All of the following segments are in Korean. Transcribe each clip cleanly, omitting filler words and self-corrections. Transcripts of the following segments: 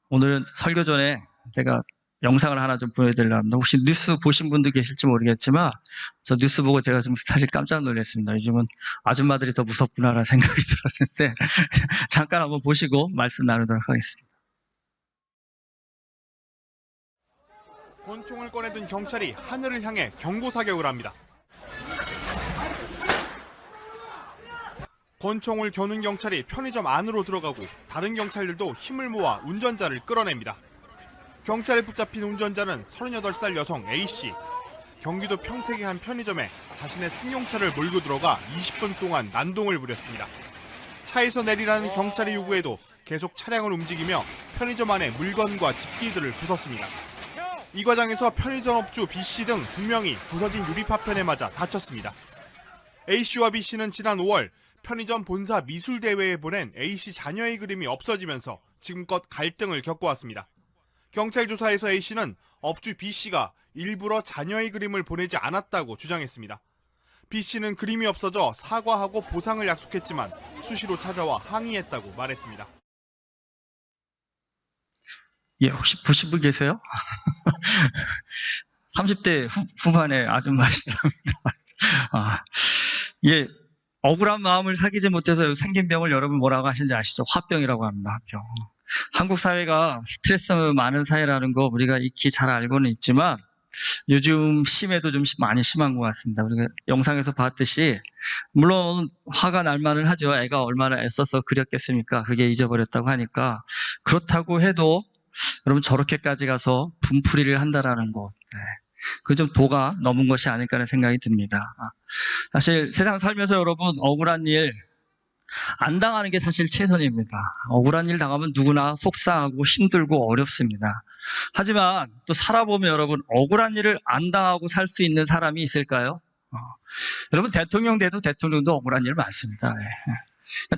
오늘은 설교 전에 제가 영상을 하나 좀 보여드리려고 합니다. 혹시 뉴스 보신 분도 계실지 모르겠지만 저 뉴스 보고 제가 좀 사실 깜짝 놀랐습니다. 요즘은 아줌마들이 더 무섭구나라는 생각이 들었을 때 잠깐 한번 보시고 말씀 나누도록 하겠습니다. 권총을 꺼내든 경찰이 하늘을 향해 경고 사격을 합니다. 권총을 겨눈 경찰이 편의점 안으로 들어가고 다른 경찰들도 힘을 모아 운전자를 끌어냅니다. 경찰에 붙잡힌 운전자는 38살 여성 A씨. 경기도 평택의 한 편의점에 자신의 승용차를 몰고 들어가 20분 동안 난동을 부렸습니다. 차에서 내리라는 경찰의 요구에도 계속 차량을 움직이며 편의점 안에 물건과 집기들을 부쉈습니다. 이 과정에서 편의점 업주 B씨 등 2명이 부서진 유리파편에 맞아 다쳤습니다. A씨와 B씨는 지난 5월 편의점 본사 미술대회에 보낸 A씨 자녀의 그림이 없어지면서 지금껏 갈등을 겪어왔습니다. 경찰 조사에서 A씨는 업주 B씨가 일부러 자녀의 그림을 보내지 않았다고 주장했습니다. B씨는 그림이 없어져 사과하고 보상을 약속했지만 수시로 찾아와 항의했다고 말했습니다. 예, 혹시 보신 분 계세요? 30대 후반의 아줌마시랍니다. 예, 억울한 마음을 사귀지 못해서 생긴 병을 여러분 뭐라고 하시는지 아시죠? 화병이라고 합니다. 화병. 한국 사회가 스트레스 많은 사회라는 거 우리가 익히 잘 알고는 있지만 요즘 심해도 좀 많이 심한 것 같습니다. 우리가 영상에서 봤듯이 물론 화가 날 만은 하죠. 애가 얼마나 애써서 그렸겠습니까? 그게 잊어버렸다고 하니까. 그렇다고 해도 여러분 저렇게까지 가서 분풀이를 한다라는 것, 그 좀 도가 넘은 것이 아닐까 하는 생각이 듭니다. 사실 세상 살면서 여러분 억울한 일 안 당하는 게 사실 최선입니다. 억울한 일 당하면 누구나 속상하고 힘들고 어렵습니다. 하지만 또 살아보면 여러분 억울한 일을 안 당하고 살 수 있는 사람이 있을까요? 여러분 대통령 돼도 대통령도 억울한 일 많습니다.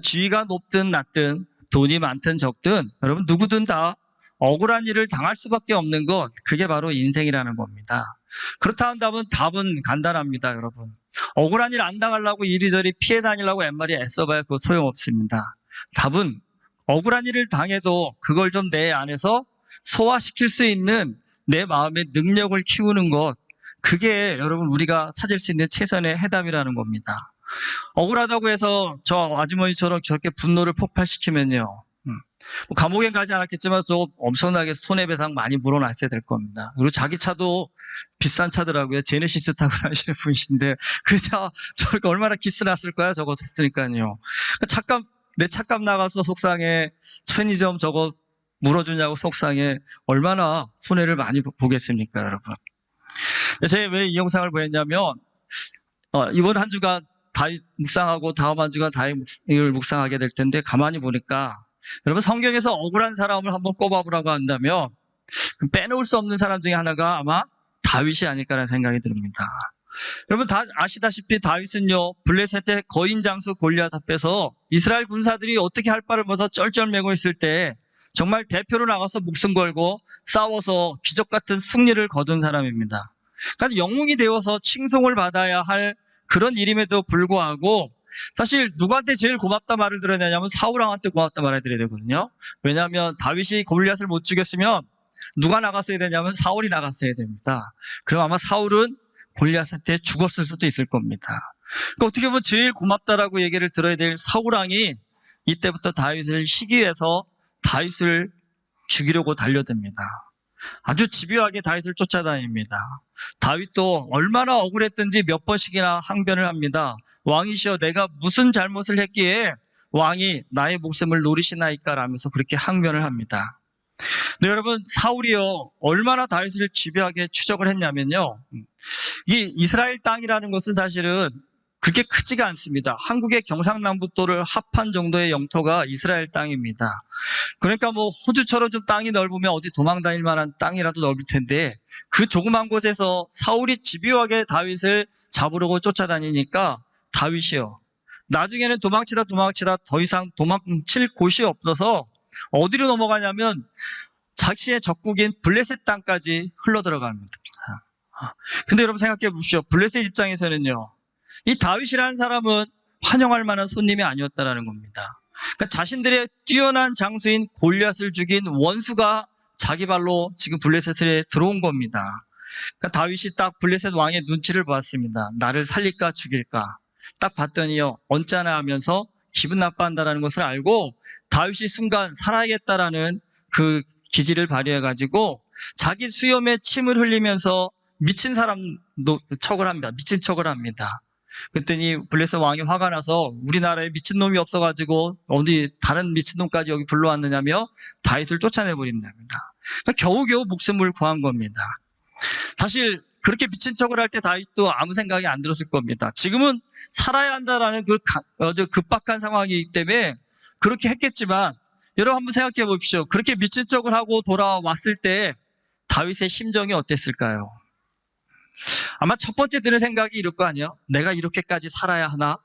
지위가 높든 낮든 돈이 많든 적든 여러분 누구든 다 억울한 일을 당할 수밖에 없는 것, 그게 바로 인생이라는 겁니다. 그렇다 한다면 답은 간단합니다, 여러분. 억울한 일 안 당하려고 이리저리 피해 다니려고 웬말이 애써봐야 그거 소용없습니다. 답은 억울한 일을 당해도 그걸 좀 내 안에서 소화시킬 수 있는 내 마음의 능력을 키우는 것, 그게 여러분 우리가 찾을 수 있는 최선의 해답이라는 겁니다. 억울하다고 해서 저 아주머니처럼 저렇게 분노를 폭발시키면요, 감옥엔 가지 않았겠지만 저 엄청나게 손해배상 많이 물어놨어야 될 겁니다. 그리고 자기 차도 비싼 차더라고요. 제네시스 타고 다니시는 분이신데 그 차 저렇게 얼마나 기스 났을 거야 저거 샀으니까요. 내 차값 나가서 속상해. 편의점 저거 물어주냐고 속상해. 얼마나 손해를 많이 보겠습니까, 여러분. 제가 왜 이 영상을 보였냐면 이번 한 주간 다윗 묵상하고 다음 한 주간 다윗을 묵상하게 될 텐데 가만히 보니까 여러분 성경에서 억울한 사람을 한번 꼽아보라고 한다면 빼놓을 수 없는 사람 중에 하나가 아마 다윗이 아닐까라는 생각이 듭니다. 여러분 다 아시다시피 다윗은요 블레셋의 거인 장수 골리앗 앞에서 이스라엘 군사들이 어떻게 할 바를 몰라서 쩔쩔매고 있을 때 정말 대표로 나가서 목숨 걸고 싸워서 기적 같은 승리를 거둔 사람입니다. 그러니까 영웅이 되어서 칭송을 받아야 할 그런 일임에도 불구하고 사실 누구한테 제일 고맙다 말을 들어야 되냐면 사울왕한테 고맙다 말을 드려야 되거든요. 왜냐하면 다윗이 골리앗을 못 죽였으면 누가 나갔어야 되냐면 사울이 나갔어야 됩니다. 그럼 아마 사울은 골리앗한테 죽었을 수도 있을 겁니다. 그러니까 어떻게 보면 제일 고맙다라고 얘기를 들어야 될 사울왕이 이때부터 다윗을 시기해서 다윗을 죽이려고 달려듭니다. 아주 집요하게 다윗을 쫓아다닙니다. 다윗도 얼마나 억울했든지 몇 번씩이나 항변을 합니다. 왕이시여 내가 무슨 잘못을 했기에 왕이 나의 목숨을 노리시나이까 라면서 그렇게 항변을 합니다. 네, 여러분 사울이요 얼마나 다윗을 집요하게 추적을 했냐면요, 이 이스라엘 땅이라는 것은 사실은 그렇게 크지가 않습니다. 한국의 경상남북도를 합한 정도의 영토가 이스라엘 땅입니다. 그러니까 뭐 호주처럼 좀 땅이 넓으면 어디 도망 다닐 만한 땅이라도 넓을 텐데 그 조그만 곳에서 사울이 집요하게 다윗을 잡으려고 쫓아다니니까 다윗이요 나중에는 도망치다 더 이상 도망칠 곳이 없어서 어디로 넘어가냐면 자신의 적국인 블레셋 땅까지 흘러들어갑니다. 근데 여러분 생각해 보십시오. 블레셋 입장에서는요 이 다윗이라는 사람은 환영할 만한 손님이 아니었다라는 겁니다. 그러니까 자신들의 뛰어난 장수인 골리앗을 죽인 원수가 자기 발로 지금 블레셋에 들어온 겁니다. 그러니까 다윗이 딱 블레셋 왕의 눈치를 보았습니다. 나를 살릴까 죽일까. 딱 봤더니요, 언짢아 하면서 기분 나빠한다는 것을 알고 다윗이 순간 살아야겠다라는 그 기질을 발휘해가지고 자기 수염에 침을 흘리면서 미친 사람 척을 합니다. 미친 척을 합니다. 그랬더니 블레셋 왕이 화가 나서 우리나라에 미친놈이 없어가지고 어디 다른 미친놈까지 여기 불러왔느냐며 다윗을 쫓아내버립니다. 그러니까 겨우겨우 목숨을 구한 겁니다. 사실 그렇게 미친 척을 할 때 다윗도 아무 생각이 안 들었을 겁니다. 지금은 살아야 한다라는 그 급박한 상황이기 때문에 그렇게 했겠지만 여러분 한번 생각해 보십시오. 그렇게 미친 척을 하고 돌아왔을 때 다윗의 심정이 어땠을까요? 아마 첫 번째 드는 생각이 이럴 거 아니에요? 내가 이렇게까지 살아야 하나?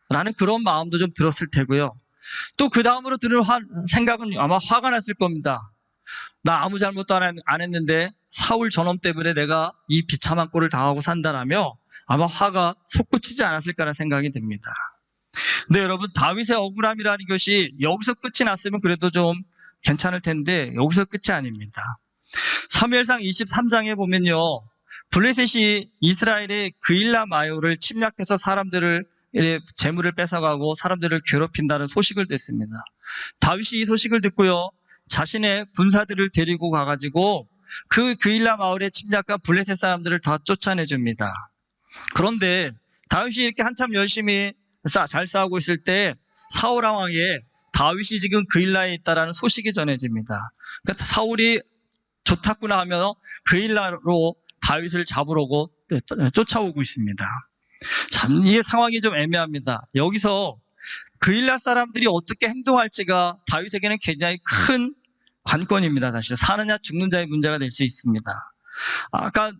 라는 그런 마음도 좀 들었을 테고요. 또 그 다음으로 드는 생각은 아마 화가 났을 겁니다. 나 아무 잘못도 안 했는데 사울 저놈 때문에 내가 이 비참한 꼴을 당하고 산다라며 아마 화가 솟구치지 않았을까라는 생각이 듭니다. 근데 여러분, 다윗의 억울함이라는 것이 여기서 끝이 났으면 그래도 좀 괜찮을 텐데 여기서 끝이 아닙니다. 사무엘상 23장에 보면요, 블레셋이 이스라엘의 그일라 마요를 침략해서 사람들을 재물을 뺏어가고 사람들을 괴롭힌다는 소식을 듣습니다. 다윗이 이 소식을 듣고요, 자신의 군사들을 데리고 가가지고 그 그일라 마을에 침략한 블레셋 사람들을 다 쫓아내줍니다. 그런데 다윗이 이렇게 한참 열심히 잘 싸우고 있을 때 사울 왕에게 다윗이 지금 그일라에 있다라는 소식이 전해집니다. 그러니까 사울이 좋다구나 하며 그일라로 다윗을 잡으려고 쫓아오고 있습니다. 참, 이 상황이 좀 애매합니다. 여기서 그일라 사람들이 어떻게 행동할지가 다윗에게는 굉장히 큰 관건입니다. 사실 사느냐 죽느냐의 문제가 될 수 있습니다. 아까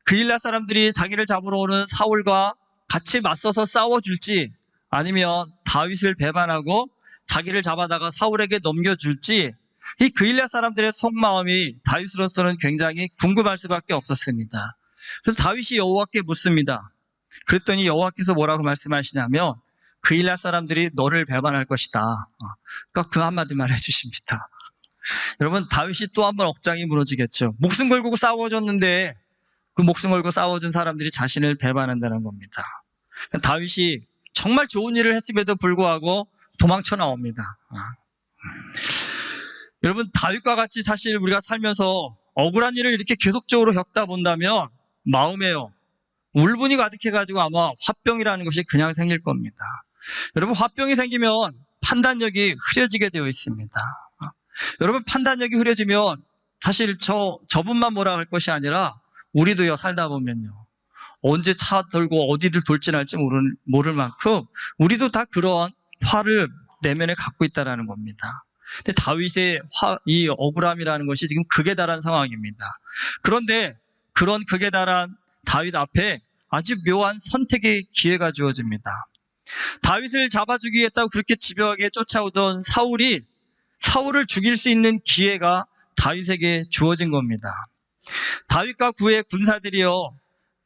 그일라 사람들이 자기를 잡으러 오는 사울과 같이 맞서서 싸워줄지 아니면 다윗을 배반하고 자기를 잡아다가 사울에게 넘겨줄지, 이 그일라 사람들의 속마음이 다윗으로서는 굉장히 궁금할 수밖에 없었습니다. 그래서 다윗이 여호와께 묻습니다. 그랬더니 여호와께서 뭐라고 말씀하시냐면 그일라 사람들이 너를 배반할 것이다. 그러니까 그 한마디만 해주십니다. 여러분, 다윗이 또 한 번 억장이 무너지겠죠. 목숨 걸고 싸워줬는데 그 목숨 걸고 싸워준 사람들이 자신을 배반한다는 겁니다. 다윗이 정말 좋은 일을 했음에도 불구하고 도망쳐 나옵니다. 여러분, 다윗과 같이 사실 우리가 살면서 억울한 일을 이렇게 계속적으로 겪다 본다면 마음에요, 울분이 가득해가지고 아마 화병이라는 것이 그냥 생길 겁니다. 여러분, 화병이 생기면 판단력이 흐려지게 되어 있습니다. 여러분, 판단력이 흐려지면 사실 저분만 뭐라 할 것이 아니라 우리도요, 살다 보면요, 언제 차 들고 어디를 돌진할지 모를 만큼 우리도 다 그런 화를 내면에 갖고 있다는 겁니다. 근데 다윗의 이 억울함이라는 것이 지금 극에 달한 상황입니다. 그런데 그런 극에 달한 다윗 앞에 아주 묘한 선택의 기회가 주어집니다. 다윗을 잡아주기겠다고 그렇게 집요하게 쫓아오던 사울을 죽일 수 있는 기회가 다윗에게 주어진 겁니다. 다윗과 그의 군사들이요,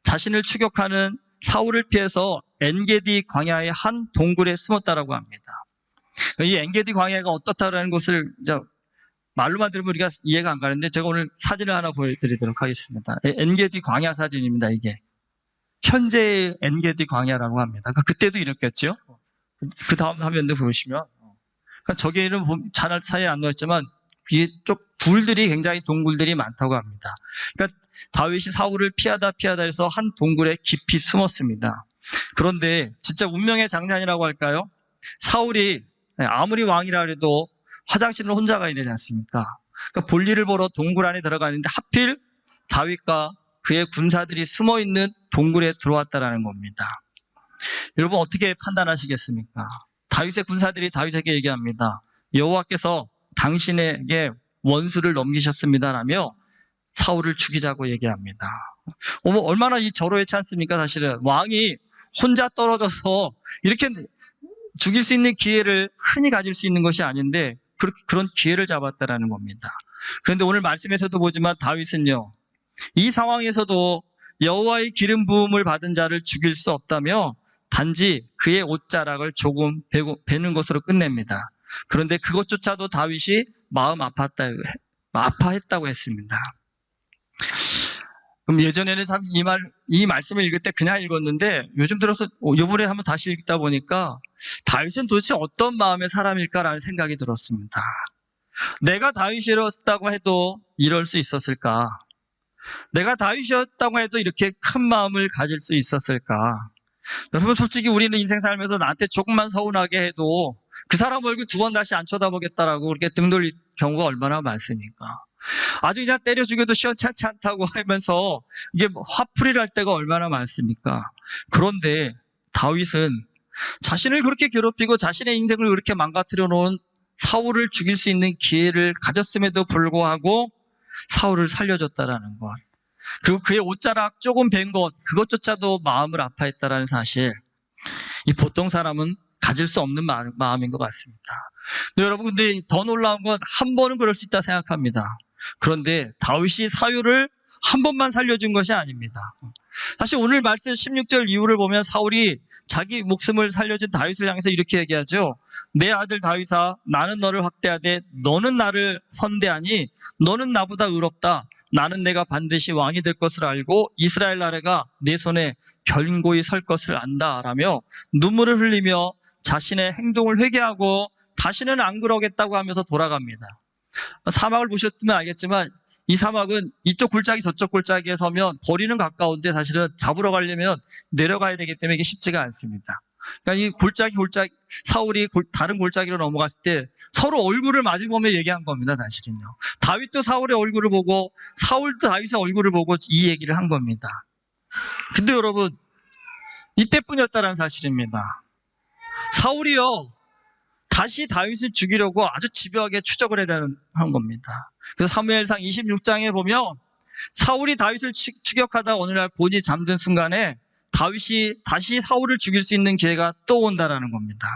자신을 추격하는 사울을 피해서 엔게디 광야의 한 동굴에 숨었다라고 합니다. 이 엔게디 광야가 어떻다라는 것을 말로만 들으면 우리가 이해가 안 가는데 제가 오늘 사진을 하나 보여드리도록 하겠습니다. 엔게디 광야 사진입니다. 이게 현재의 엔게디 광야라고 합니다. 그때도 이랬겠죠. 그 다음 화면도 보시면, 그러니까 저기는 잘 사이에 안 넣었지만 이게 쪽 굴들이 굉장히 동굴들이 많다고 합니다. 그러니까 다윗이 사울을 피하다 해서 한 동굴에 깊이 숨었습니다. 그런데 진짜 운명의 장난이라고 할까요? 사울이 아무리 왕이라 해도 화장실을 혼자 가야 되지 않습니까? 그러니까 볼일을 보러 동굴 안에 들어가는데 하필 다윗과 그의 군사들이 숨어있는 동굴에 들어왔다라는 겁니다. 여러분, 어떻게 판단하시겠습니까? 다윗의 군사들이 다윗에게 얘기합니다. 여호와께서 당신에게 원수를 넘기셨습니다라며 사울을 죽이자고 얘기합니다. 얼마나 이 절호의치 않습니까? 사실은 왕이 혼자 떨어져서 이렇게 죽일 수 있는 기회를 흔히 가질 수 있는 것이 아닌데 그런 기회를 잡았다라는 겁니다. 그런데 오늘 말씀에서도 보지만 다윗은요, 이 상황에서도 여호와의 기름 부음을 받은 자를 죽일 수 없다며 단지 그의 옷자락을 조금 베는 것으로 끝냅니다. 그런데 그것조차도 다윗이 마음 아파했다고 했습니다. 그럼 예전에는 참 이 말씀을 읽을 때 그냥 읽었는데 요즘 들어서 요번에 한번 다시 읽다 보니까 다윗은 도대체 어떤 마음의 사람일까라는 생각이 들었습니다. 내가 다윗이었다고 해도 이럴 수 있었을까? 내가 다윗이었다고 해도 이렇게 큰 마음을 가질 수 있었을까? 여러분, 솔직히 우리는 인생 살면서 나한테 조금만 서운하게 해도 그 사람 얼굴 두 번 다시 안 쳐다보겠다라고 그렇게 등 돌릴 경우가 얼마나 많습니까? 아주 그냥 때려 죽여도 시원찮지 않다고 하면서 이게 화풀이를 할 때가 얼마나 많습니까? 그런데 다윗은 자신을 그렇게 괴롭히고 자신의 인생을 그렇게 망가뜨려 놓은 사울을 죽일 수 있는 기회를 가졌음에도 불구하고 사울을 살려줬다라는 것, 그리고 그의 옷자락 조금 벤 것, 그것조차도 마음을 아파했다라는 사실, 이 보통 사람은 가질 수 없는 마음인 것 같습니다. 근데 여러분, 근데 더 놀라운 건 한 번은 그럴 수 있다 생각합니다. 그런데 다윗이 사울을 한 번만 살려준 것이 아닙니다. 사실 오늘 말씀 16절 이후를 보면 사울이 자기 목숨을 살려준 다윗을 향해서 이렇게 얘기하죠. 내 아들 다윗아, 나는 너를 확대하되 너는 나를 선대하니 너는 나보다 의롭다. 나는 내가 반드시 왕이 될 것을 알고 이스라엘 나라가 내 손에 견고히 설 것을 안다 라며 눈물을 흘리며 자신의 행동을 회개하고 다시는 안 그러겠다고 하면서 돌아갑니다. 사막을 보셨으면 알겠지만 이 사막은 이쪽 골짜기 저쪽 골짜기에 서면 거리는 가까운데 사실은 잡으러 가려면 내려가야 되기 때문에 이게 쉽지가 않습니다. 그러니까 이 골짜기 사울이 다른 골짜기로 넘어갔을 때 서로 얼굴을 마주보며 얘기한 겁니다. 사실은요. 다윗도 사울의 얼굴을 보고 사울도 다윗의 얼굴을 보고 이 얘기를 한 겁니다. 근데 여러분, 이때뿐이었다는 사실입니다. 사울이요, 다시 다윗을 죽이려고 아주 집요하게 추적을 한 겁니다. 그래서 사무엘상 26장에 보면 사울이 다윗을 추격하다 어느 날 본이 잠든 순간에 다윗이 다시 사울을 죽일 수 있는 기회가 또 온다라는 겁니다.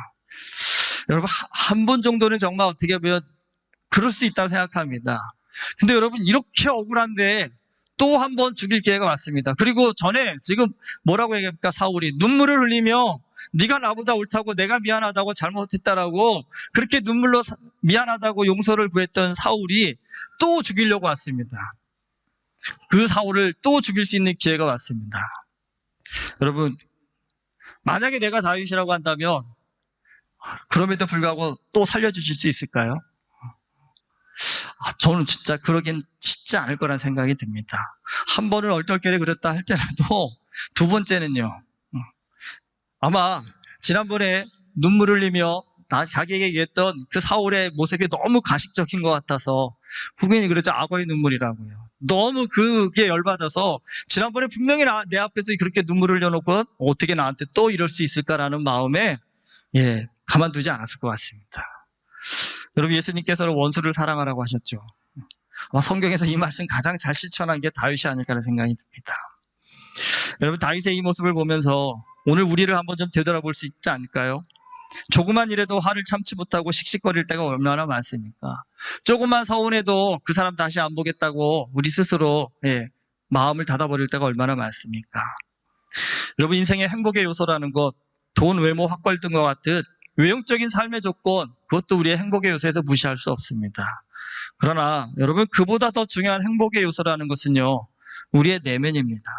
여러분, 한 번 정도는 정말 어떻게 보면 그럴 수 있다고 생각합니다. 근데 여러분, 이렇게 억울한데 또 한 번 죽일 기회가 왔습니다. 그리고 전에 지금 뭐라고 얘기합니까? 사울이 눈물을 흘리며 네가 나보다 옳다고, 내가 미안하다고, 잘못했다라고 그렇게 눈물로 미안하다고 용서를 구했던 사울이 또 죽이려고 왔습니다. 그 사울을 또 죽일 수 있는 기회가 왔습니다. 여러분, 만약에 내가 다윗이라고 한다면 그럼에도 불구하고 또 살려주실 수 있을까요? 저는 진짜 그러긴 쉽지 않을 거란 생각이 듭니다. 한 번은 얼떨결에 그랬다 할지라도 두 번째는요, 아마 지난번에 눈물 흘리며 자기에게 얘기했던 그 사울의 모습이 너무 가식적인 것 같아서 후견이 그러죠. 악어의 눈물이라고요. 너무 그게 열받아서 지난번에 분명히 내 앞에서 그렇게 눈물을 흘려놓고 어떻게 나한테 또 이럴 수 있을까라는 마음에 가만두지 않았을 것 같습니다. 여러분, 예수님께서는 원수를 사랑하라고 하셨죠. 아마 성경에서 이 말씀 가장 잘 실천한 게 다윗이 아닐까라는 생각이 듭니다. 여러분, 다윗의 이 모습을 보면서 오늘 우리를 한번 좀 되돌아볼 수 있지 않을까요? 조그만 일에도 화를 참지 못하고 씩씩거릴 때가 얼마나 많습니까? 조그만 서운해도 그 사람 다시 안 보겠다고 우리 스스로 마음을 닫아버릴 때가 얼마나 많습니까? 여러분, 인생의 행복의 요소라는 것, 돈, 외모, 학벌 등과 같은 외형적인 삶의 조건, 그것도 우리의 행복의 요소에서 무시할 수 없습니다. 그러나 여러분, 그보다 더 중요한 행복의 요소라는 것은요, 우리의 내면입니다.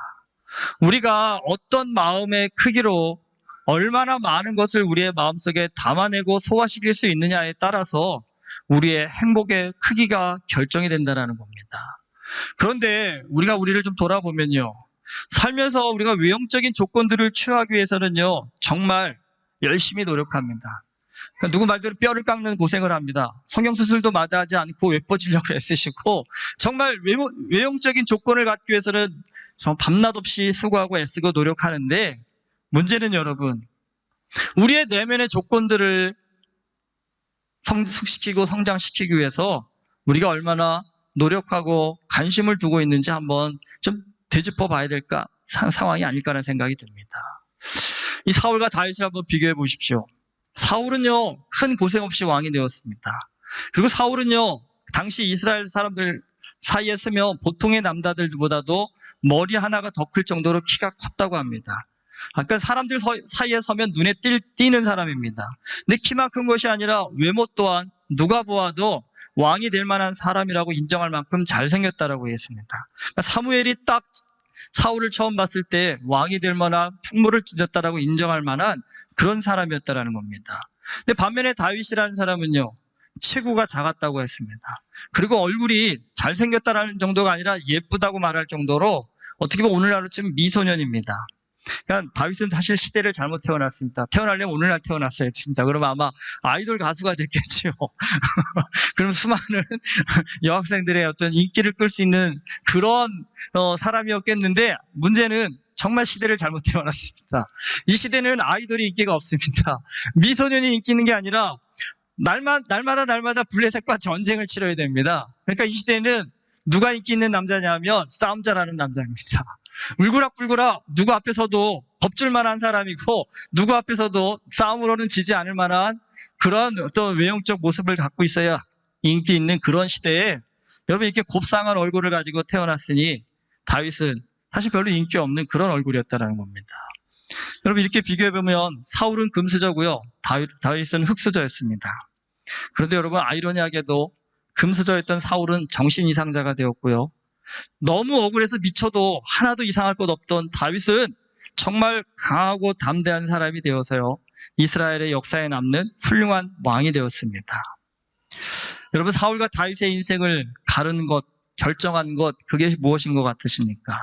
우리가 어떤 마음의 크기로 얼마나 많은 것을 우리의 마음속에 담아내고 소화시킬 수 있느냐에 따라서 우리의 행복의 크기가 결정이 된다는 겁니다. 그런데 우리가 우리를 좀 돌아보면요, 살면서 우리가 외형적인 조건들을 취하기 위해서는요, 정말 열심히 노력합니다. 그러니까 누구 말대로 뼈를 깎는 고생을 합니다. 성형수술도 마다하지 않고 예뻐지려고 애쓰시고, 정말 외형적인 조건을 갖기 위해서는 정말 밤낮 없이 수고하고 애쓰고 노력하는데, 문제는 여러분, 우리의 내면의 조건들을 성숙시키고 성장시키기 위해서 우리가 얼마나 노력하고 관심을 두고 있는지 한번 좀 되짚어 봐야 될까 상황이 아닐까라는 생각이 듭니다. 이 사울과 다윗을 한번 비교해 보십시오. 사울은요, 큰 고생 없이 왕이 되었습니다. 그리고 사울은요, 당시 이스라엘 사람들 사이에 서면 보통의 남자들보다도 머리 하나가 더 클 정도로 키가 컸다고 합니다. 아까 사람들 사이에 서면 눈에 띄는 사람입니다. 근데 키만 큰 것이 아니라 외모 또한 누가 보아도 왕이 될 만한 사람이라고 인정할 만큼 잘생겼다라고 했습니다. 그러니까 사무엘이 딱 사울을 처음 봤을 때 왕이 될 만한 풍모를 찢었다라고 인정할 만한 그런 사람이었다라는 겁니다. 근데 반면에 다윗이라는 사람은요, 체구가 작았다고 했습니다. 그리고 얼굴이 잘생겼다라는 정도가 아니라 예쁘다고 말할 정도로 어떻게 보면 오늘날로 치면 미소년입니다. 그러니까 다윗은 사실 시대를 잘못 태어났습니다. 태어나려면 오늘날 태어났어야 됩니다. 그러면 아마 아이돌 가수가 됐겠지요. 그럼 수많은 여학생들의 어떤 인기를 끌 수 있는 그런 사람이었겠는데, 문제는 정말 시대를 잘못 태어났습니다. 이 시대는 아이돌이 인기가 없습니다. 미소년이 인기 있는 게 아니라 날마다 블레셋과 전쟁을 치러야 됩니다. 그러니까 이 시대는 누가 인기 있는 남자냐면 싸움 잘하는 남자입니다. 울그락불그락 누구 앞에서도 겁줄 만한 사람이고, 누구 앞에서도 싸움으로는 지지 않을 만한 그런 어떤 외형적 모습을 갖고 있어야 인기 있는 그런 시대에 여러분 이렇게 곱상한 얼굴을 가지고 태어났으니 다윗은 사실 별로 인기 없는 그런 얼굴이었다는 겁니다. 여러분 이렇게 비교해보면 사울은 금수저고요, 다윗은 흙수저였습니다. 그런데 여러분 아이러니하게도 금수저였던 사울은 정신 이상자가 되었고요, 너무 억울해서 미쳐도 하나도 이상할 것 없던 다윗은 정말 강하고 담대한 사람이 되어서요, 이스라엘의 역사에 남는 훌륭한 왕이 되었습니다. 여러분 사울과 다윗의 인생을 가르는 것, 결정한 것, 그게 무엇인 것 같으십니까?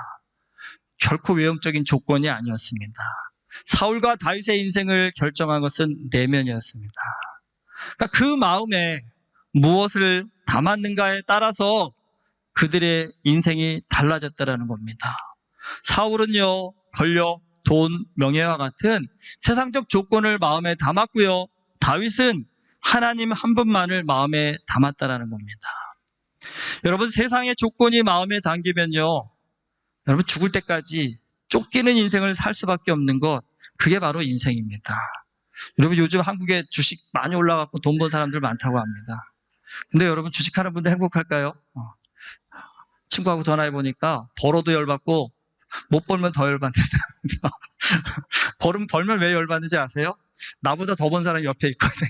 결코 외형적인 조건이 아니었습니다. 사울과 다윗의 인생을 결정한 것은 내면이었습니다. 그러니까 그 마음에 무엇을 담았는가에 따라서 그들의 인생이 달라졌다는 겁니다. 사울은요, 권력, 돈, 명예와 같은 세상적 조건을 마음에 담았고요, 다윗은 하나님 한 분만을 마음에 담았다는 겁니다. 여러분 세상의 조건이 마음에 담기면요, 여러분 죽을 때까지 쫓기는 인생을 살 수밖에 없는 것, 그게 바로 인생입니다. 여러분 요즘 한국에 주식 많이 올라가고 돈 번 사람들 많다고 합니다. 근데 여러분 주식하는 분들 행복할까요? 친구하고 전화해보니까 벌어도 열받고 못 벌면 더 열받는다. 벌면 왜 열받는지 아세요? 나보다 더 번 사람이 옆에 있거든요.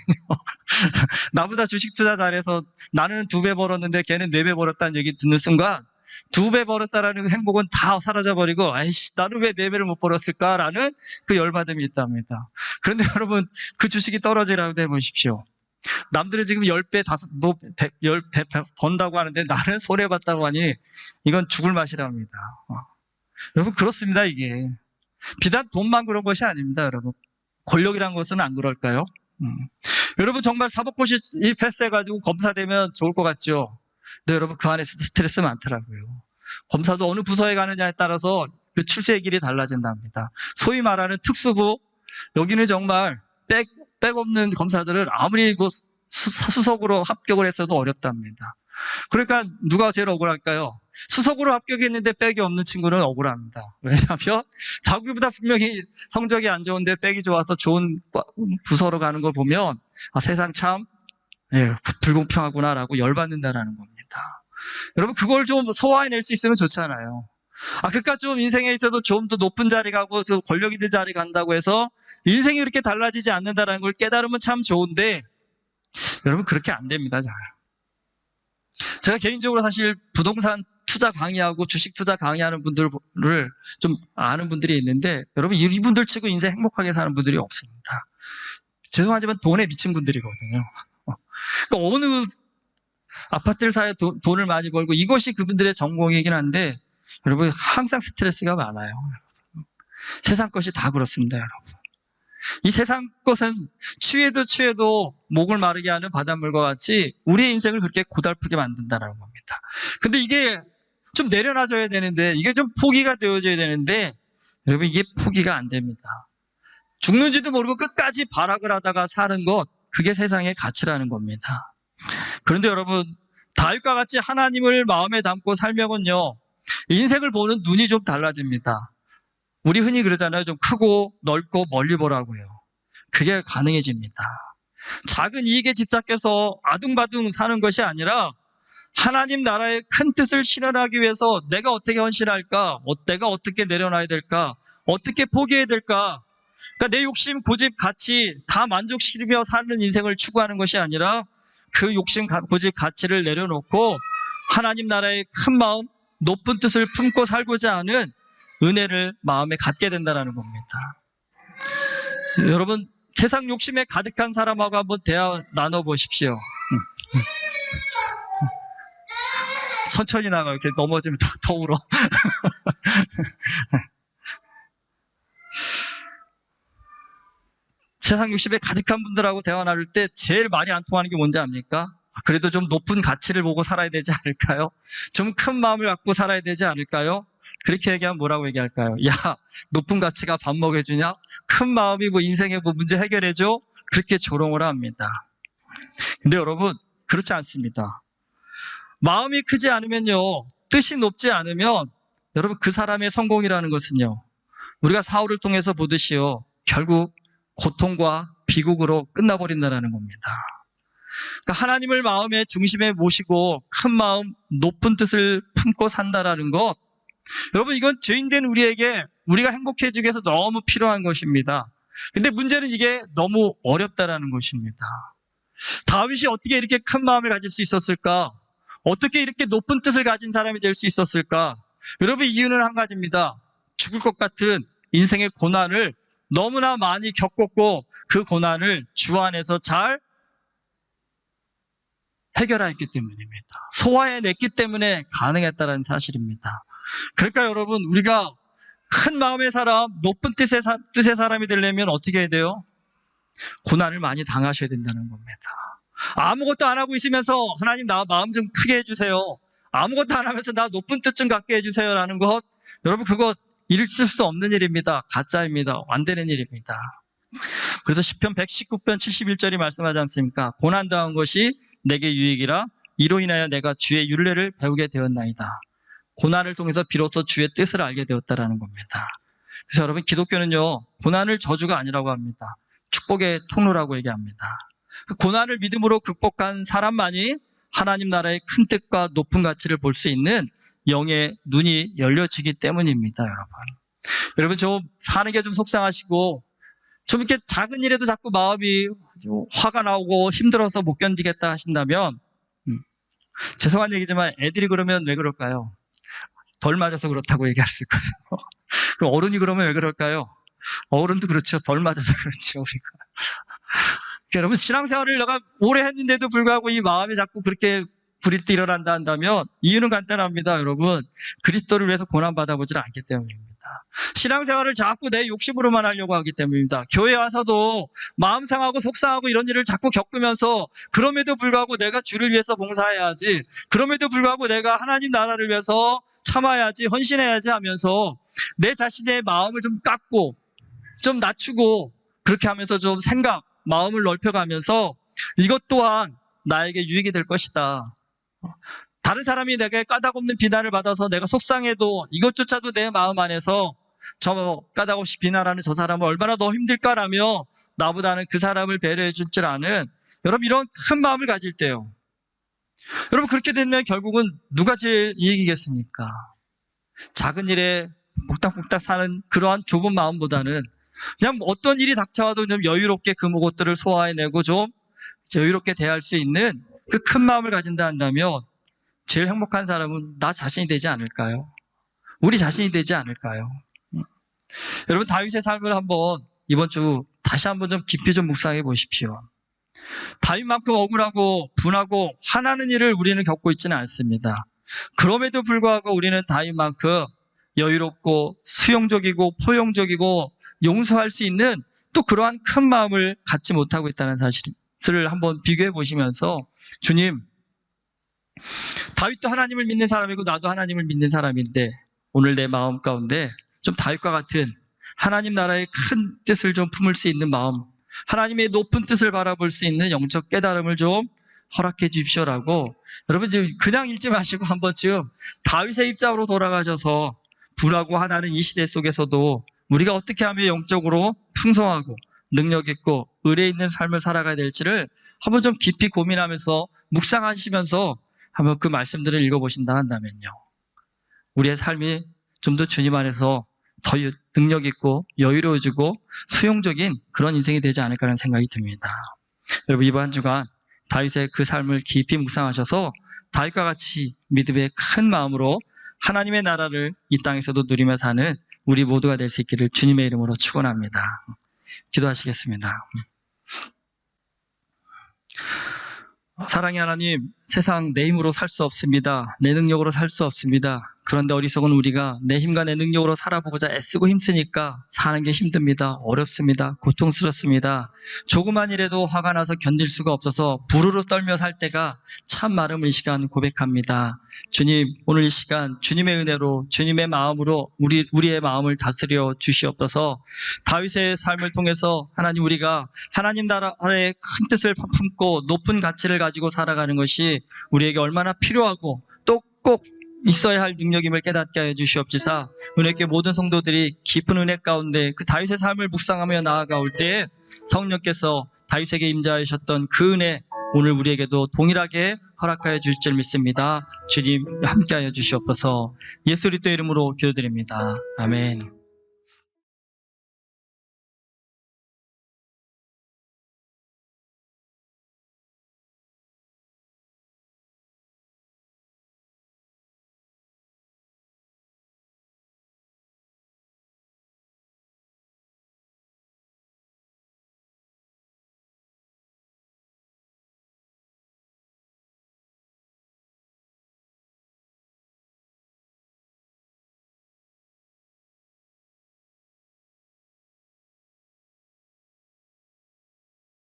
나보다 주식 투자 잘해서 나는 2배 벌었는데 걔는 4배 벌었다는 얘기 듣는 순간 2배 벌었다라는 행복은 다 사라져버리고, 아이씨 나는 왜 4배를 못 벌었을까라는 그 열받음이 있답니다. 그런데 여러분 그 주식이 떨어지라고 해보십시오. 남들은 지금 10배, 10배 번다고 하는데 나는 손해봤다고 하니 이건 죽을 맛이랍니다. 여러분 그렇습니다. 이게 비단 돈만 그런 것이 아닙니다. 여러분 권력이란 것은 안 그럴까요? 여러분 정말 사법고시 패스해가지고 검사되면 좋을 것 같죠? 근데 여러분 그 안에서 스트레스 많더라고요. 검사도 어느 부서에 가느냐에 따라서 그 출세의 길이 달라진답니다. 소위 말하는 특수부, 여기는 정말 백 없는 검사들은 아무리 뭐 수석으로 합격을 했어도 어렵답니다. 그러니까 누가 제일 억울할까요? 수석으로 합격했는데 백이 없는 친구는 억울합니다. 왜냐하면 자기보다 분명히 성적이 안 좋은데 백이 좋아서 좋은 부서로 가는 걸 보면 세상 참 불공평하구나라고 열받는다라는 겁니다. 여러분 그걸 좀 소화해낼 수 있으면 좋잖아요. 그러니까 좀 인생에 있어서 좀 더 높은 자리 가고 좀 권력 있는 자리 간다고 해서 인생이 그렇게 달라지지 않는다는 걸 깨달으면 참 좋은데, 여러분 그렇게 안 됩니다. 잘. 제가 개인적으로 사실 부동산 투자 강의하고 주식 투자 강의하는 분들을 좀 아는 분들이 있는데, 여러분 이분들 치고 인생 행복하게 사는 분들이 없습니다. 죄송하지만 돈에 미친 분들이거든요. 그러니까 어느 아파트를 사야 돈을 많이 벌고 이것이 그분들의 전공이긴 한데, 여러분 항상 스트레스가 많아요. 세상 것이 다 그렇습니다. 여러분 이 세상 것은 취해도 목을 마르게 하는 바닷물과 같이 우리의 인생을 그렇게 고달프게 만든다는 겁니다. 근데 이게 좀 내려놔져야 되는데, 이게 좀 포기가 되어져야 되는데, 여러분 이게 포기가 안 됩니다. 죽는지도 모르고 끝까지 발악을 하다가 사는 것, 그게 세상의 가치라는 겁니다. 그런데 여러분 다윗과 같이 하나님을 마음에 담고 살면요, 인생을 보는 눈이 좀 달라집니다. 우리 흔히 그러잖아요. 좀 크고 넓고 멀리 보라고요. 그게 가능해집니다. 작은 이익에 집착해서 아둥바둥 사는 것이 아니라 하나님 나라의 큰 뜻을 실현하기 위해서 내가 어떻게 헌신할까? 내가 어떻게 내려놔야 될까? 어떻게 포기해야 될까? 그러니까 내 욕심, 고집, 가치 다 만족시키며 사는 인생을 추구하는 것이 아니라 그 욕심, 고집, 가치를 내려놓고 하나님 나라의 큰 마음, 높은 뜻을 품고 살고자 하는 은혜를 마음에 갖게 된다는 겁니다. 여러분, 세상 욕심에 가득한 사람하고 한번 대화 나눠보십시오. 천천히 나가요. 이렇게 넘어지면 더 울어. 세상 욕심에 가득한 분들하고 대화 나눌 때 제일 말이 안 통하는 게 뭔지 압니까? 그래도 좀 높은 가치를 보고 살아야 되지 않을까요? 좀 큰 마음을 갖고 살아야 되지 않을까요? 그렇게 얘기하면 뭐라고 얘기할까요? 야, 높은 가치가 밥 먹여주냐? 큰 마음이 뭐 인생의 뭐 문제 해결해줘? 그렇게 조롱을 합니다. 근데 여러분, 그렇지 않습니다. 마음이 크지 않으면요, 뜻이 높지 않으면 여러분 그 사람의 성공이라는 것은요, 우리가 사울을 통해서 보듯이요, 결국 고통과 비극으로 끝나버린다는 겁니다. 그러니까 하나님을 마음의 중심에 모시고 큰 마음, 높은 뜻을 품고 산다라는 것, 여러분 이건 죄인된 우리에게 우리가 행복해지기 위해서 너무 필요한 것입니다. 근데 문제는 이게 너무 어렵다라는 것입니다. 다윗이 어떻게 이렇게 큰 마음을 가질 수 있었을까? 어떻게 이렇게 높은 뜻을 가진 사람이 될 수 있었을까? 여러분 이유는 한 가지입니다. 죽을 것 같은 인생의 고난을 너무나 많이 겪었고 그 고난을 주 안에서 잘 해결했기 때문입니다. 소화해냈기 때문에 가능했다는 사실입니다. 그러니까 여러분 우리가 큰 마음의 사람, 높은 뜻의 사람이 되려면 어떻게 해야 돼요? 고난을 많이 당하셔야 된다는 겁니다. 아무것도 안 하고 있으면서 하나님 나 마음 좀 크게 해주세요. 아무것도 안 하면서 나 높은 뜻 좀 갖게 해주세요 라는 것, 여러분 그거 있을 수 없는 일입니다. 가짜입니다. 안 되는 일입니다. 그래서 시편 119편 71절이 말씀하지 않습니까? 고난당한 것이 내게 유익이라 이로 인하여 내가 주의 율례를 배우게 되었나이다. 고난을 통해서 비로소 주의 뜻을 알게 되었다라는 겁니다. 그래서 여러분 기독교는요, 고난을 저주가 아니라고 합니다. 축복의 통로라고 얘기합니다. 고난을 믿음으로 극복한 사람만이 하나님 나라의 큰 뜻과 높은 가치를 볼 수 있는 영의 눈이 열려지기 때문입니다, 여러분. 여러분 좀 사는 게 좀 속상하시고 좀 이렇게 작은 일에도 자꾸 마음이 화가 나오고 힘들어서 못 견디겠다 하신다면 죄송한 얘기지만 애들이 그러면 왜 그럴까요? 덜 맞아서 그렇다고 얘기할 수 있거든요. 그럼 어른이 그러면 왜 그럴까요? 어른도 그렇죠. 덜 맞아서 그렇죠, 우리가. 여러분 신앙생활을 내가 오래 했는데도 불구하고 이 마음이 자꾸 그렇게 부릴 때 일어난다 한다면 이유는 간단합니다, 여러분. 그리스도를 위해서 고난받아보질 않기 때문입니다. 신앙생활을 자꾸 내 욕심으로만 하려고 하기 때문입니다. 교회 와서도 마음 상하고 속상하고 이런 일을 자꾸 겪으면서 그럼에도 불구하고 내가 주를 위해서 봉사해야지, 그럼에도 불구하고 내가 하나님 나라를 위해서 참아야지, 헌신해야지 하면서 내 자신의 마음을 좀 깎고 좀 낮추고 그렇게 하면서 좀 마음을 넓혀가면서 이것 또한 나에게 유익이 될 것이다. 다른 사람이 내게 까닭없는 비난을 받아서 내가 속상해도 이것조차도 내 마음 안에서 저 까닭없이 비난하는 저 사람은 얼마나 더 힘들까라며 나보다는 그 사람을 배려해 줄 줄 아는, 여러분 이런 큰 마음을 가질 때요, 여러분 그렇게 되면 결국은 누가 제일 이익이겠습니까? 작은 일에 복닥복닥 사는 그러한 좁은 마음보다는 그냥 어떤 일이 닥쳐와도 좀 여유롭게 그 것들을 소화해내고 좀 여유롭게 대할 수 있는 그 큰 마음을 가진다 한다면 제일 행복한 사람은 나 자신이 되지 않을까요? 우리 자신이 되지 않을까요? 여러분 다윗의 삶을 한번 이번 주 다시 한번 좀 깊이 좀 묵상해 보십시오. 다윗만큼 억울하고 분하고 화나는 일을 우리는 겪고 있지는 않습니다. 그럼에도 불구하고 우리는 다윗만큼 여유롭고 수용적이고 포용적이고 용서할 수 있는 또 그러한 큰 마음을 갖지 못하고 있다는 사실을 한번 비교해 보시면서, 주님, 다윗도 하나님을 믿는 사람이고 나도 하나님을 믿는 사람인데 오늘 내 마음 가운데 좀 다윗과 같은 하나님 나라의 큰 뜻을 좀 품을 수 있는 마음, 하나님의 높은 뜻을 바라볼 수 있는 영적 깨달음을 좀 허락해 주십시오라고, 여러분 그냥 읽지 마시고 한 번쯤 다윗의 입장으로 돌아가셔서 불하고 하나는 이 시대 속에서도 우리가 어떻게 하면 영적으로 풍성하고 능력 있고 의뢰 있는 삶을 살아가야 될지를 한번 좀 깊이 고민하면서 묵상하시면서 한번 그 말씀들을 읽어보신다 한다면요, 우리의 삶이 좀 더 주님 안에서 더 능력 있고 여유로워지고 수용적인 그런 인생이 되지 않을까라는 생각이 듭니다. 여러분, 이번 한 주간 다윗의 그 삶을 깊이 묵상하셔서 다윗과 같이 믿음의 큰 마음으로 하나님의 나라를 이 땅에서도 누리며 사는 우리 모두가 될 수 있기를 주님의 이름으로 축원합니다. 기도하시겠습니다. 사랑의 하나님, 세상 내 힘으로 살 수 없습니다. 내 능력으로 살 수 없습니다. 그런데 어리석은 우리가 내 힘과 내 능력으로 살아보고자 애쓰고 힘쓰니까 사는 게 힘듭니다. 어렵습니다. 고통스럽습니다. 조그만 일에도 화가 나서 견딜 수가 없어서 부르르 떨며 살 때가 참 많음을 이 시간 고백합니다. 주님, 오늘 이 시간 주님의 은혜로 주님의 마음으로 우리의 마음을 다스려 주시옵소서. 다윗의 삶을 통해서 하나님, 우리가 하나님 나라의 큰 뜻을 품고 높은 가치를 가지고 살아가는 것이 우리에게 얼마나 필요하고 또 꼭 있어야 할 능력임을 깨닫게 하여 주시옵시사. 은혜께 모든 성도들이 깊은 은혜 가운데 그 다윗의 삶을 묵상하며 나아가올 때에 성령께서 다윗에게 임자하셨던 그 은혜, 오늘 우리에게도 동일하게 허락하여 주실 줄 믿습니다. 주님 함께하여 주시옵소서. 예수 그리스도 이름으로 기도드립니다. 아멘.